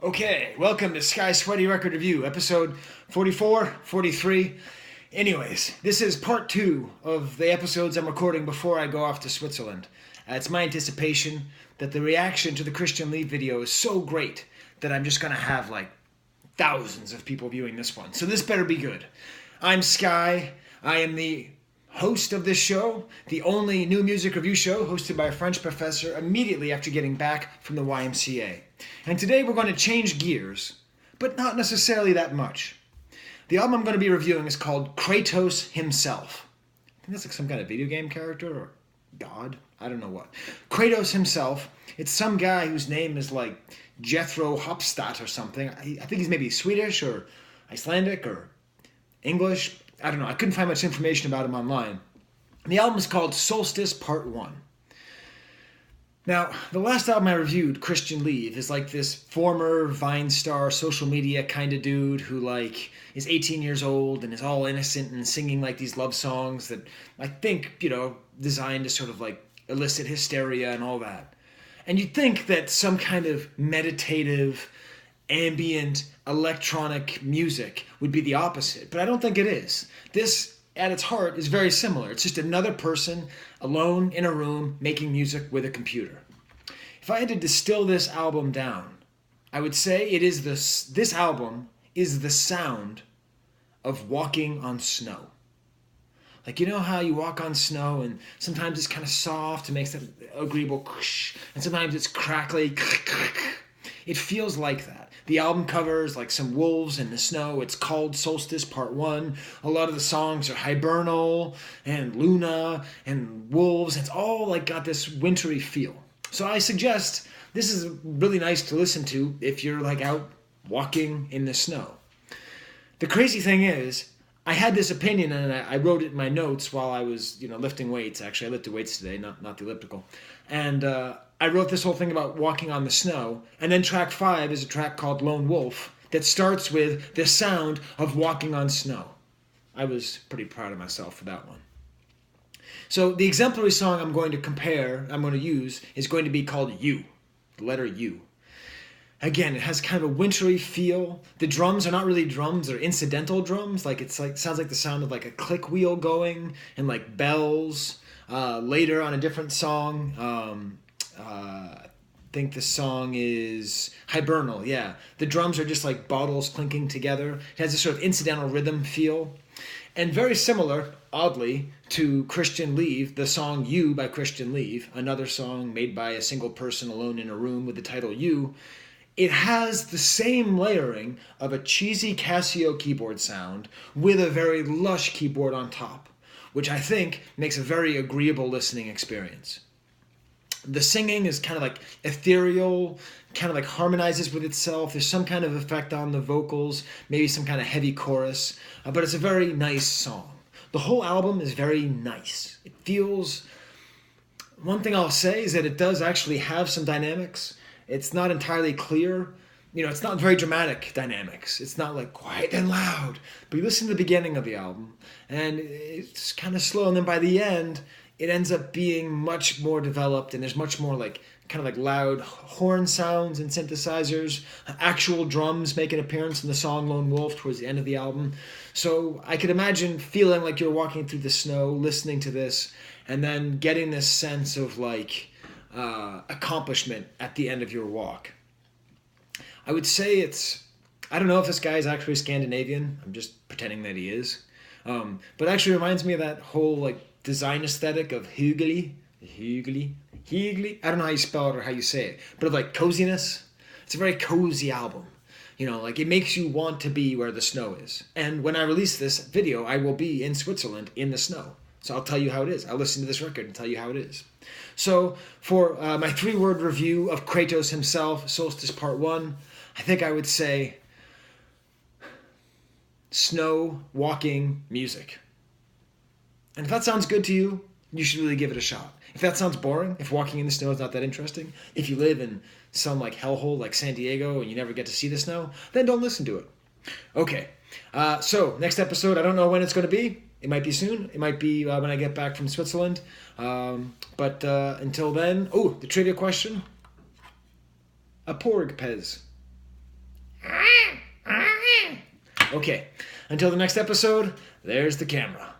Okay, welcome to Skye Sweaty Record Review, episode 44, 43. Anyways, this is part 2 of the episodes I'm recording before I go off to Switzerland. It's my anticipation that the reaction to the Christian Leave video is so great that I'm just going to have like thousands of people viewing this one. So this better be good. I'm Skye. I am the host of this show, the only new music review show hosted by a French professor immediately after getting back from the YMCA. And today we're going to change gears, but not necessarily that much. The album I'm going to be reviewing is called Kratos Himself. I think that's like some kind of video game character or god. I don't know what. Kratos Himself. It's some guy whose name is like Jethro Hopstadt or something. I think he's maybe Swedish or Icelandic or English. I don't know. I couldn't find much information about him online. The album is called Solstice Part 1. Now, the last album I reviewed, Christian Leave, is like this former Vine star social media kind of dude who like is 18 years old and is all innocent and singing like these love songs that I think, designed to sort of like elicit hysteria and all that. And you'd think that some kind of meditative, ambient, electronic music would be the opposite, but I don't think it is. This, at its heart, is very similar. It's just another person alone in a room making music with a computer. If I had to distill this album down, I would say this album is the sound of walking on snow. Like, you know how you walk on snow and sometimes it's kind of soft and makes that agreeable and sometimes it's crackly. It feels like that. The album covers like some wolves in the snow. It's called Solstice Part 1. A lot of the songs are hibernal and Luna and wolves. It's all like got this wintry feel. So I suggest this is really nice to listen to if you're like out walking in the snow. The crazy thing is, I had this opinion and I wrote it in my notes while I was, lifting weights. Actually, I lifted weights today, not the elliptical. And I wrote this whole thing about walking on the snow. And then track 5 is a track called Lone Wolf that starts with the sound of walking on snow. I was pretty proud of myself for that one. So the exemplary song I'm going to use, is going to be called You, the letter U. Again, it has kind of a wintry feel. The drums are not really drums, they're incidental drums. Sounds like the sound of like a click wheel going and like bells. Later on a different song, I think the song is Hibernal, yeah. The drums are just like bottles clinking together. It has a sort of incidental rhythm feel. And very similar, oddly, to Christian Leave, the song You by Christian Leave, another song made by a single person alone in a room with the title You. It has the same layering of a cheesy Casio keyboard sound with a very lush keyboard on top, which I think makes a very agreeable listening experience. The singing is kind of like ethereal, kind of like harmonizes with itself. There's some kind of effect on the vocals, maybe some kind of heavy chorus, but it's a very nice song. The whole album is very nice. It feels... One thing I'll say is that it does actually have some dynamics. It's not entirely clear. It's not very dramatic dynamics. It's not like quiet and loud. But you listen to the beginning of the album, and it's kind of slow. And then by the end, it ends up being much more developed, and there's much more like kind of like loud horn sounds and synthesizers. Actual drums make an appearance in the song Lone Wolf towards the end of the album. So I could imagine feeling like you're walking through the snow, listening to this, and then getting this sense of like accomplishment at the end of your walk. I would say I don't know if this guy is actually Scandinavian. I'm just pretending that he is. But it actually reminds me of that whole like design aesthetic of hygge. I don't know how you spell it or how you say it, but of like coziness. It's a very cozy album. Like it makes you want to be where the snow is. And when I release this video, I will be in Switzerland in the snow. So I'll tell you how it is. I'll listen to this record and tell you how it is. So for my 3-word review of Kratos Himself, Solstice Part 1, I think I would say snow walking music. And if that sounds good to you, you should really give it a shot. If that sounds boring, if walking in the snow is not that interesting, if you live in some like hellhole like San Diego and you never get to see the snow, then don't listen to it. Okay, so next episode, I don't know when it's going to be. It might be soon. It might be when I get back from Switzerland. But until then, the trivia question. A porg pez. Okay, until the next episode, there's the camera.